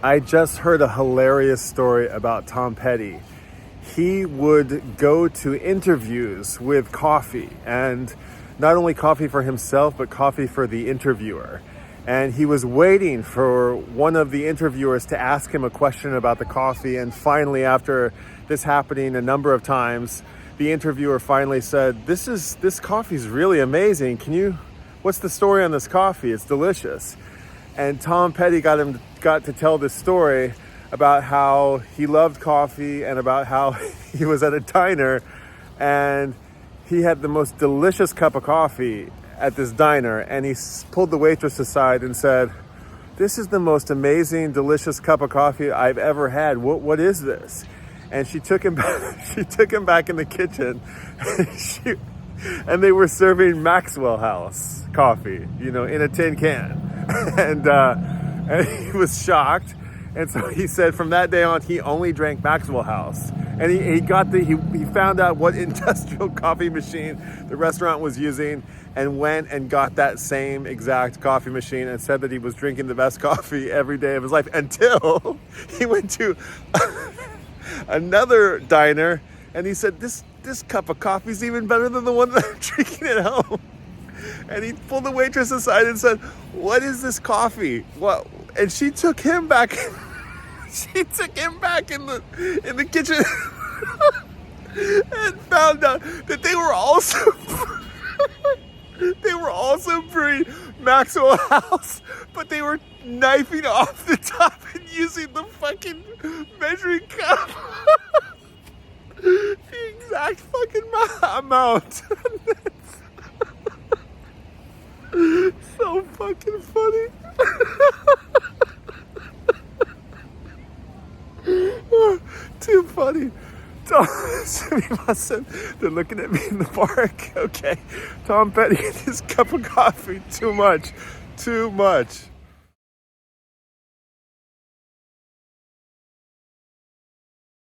I just heard a hilarious story about Tom Petty. He would go to interviews with coffee, and not only coffee for himself, but coffee for the interviewer. And he was waiting for one of the interviewers to ask him a question about the coffee. And finally, after this happening a number of times, the interviewer finally said, this coffee is really amazing. What's the story on this coffee? It's delicious. And Tom Petty got to tell this story about how he loved coffee and about how he was at a diner and he had the most delicious cup of coffee at this diner, and he pulled the waitress aside and said, "This is the most amazing, delicious cup of coffee I've ever had. What is this?" And she took him back in the kitchen, and they were serving Maxwell House coffee, in a tin can, and he was shocked. And so he said from that day on, he only drank Maxwell House. And he found out what industrial coffee machine the restaurant was using and went and got that same exact coffee machine and said that he was drinking the best coffee every day of his life until he went to another diner and he said, this cup of coffee is even better than the one that I'm drinking at home. And he pulled the waitress aside and said, "What is this coffee?" What? And she took him back. She took him back in the kitchen and found out that they were also brewing Maxwell House, but they were knifing off the top and using the fucking measuring cup. The exact fucking amount. So fucking funny. Too funny. They're looking at me in the park. Okay. Tom Petty and his cup of coffee. Too much.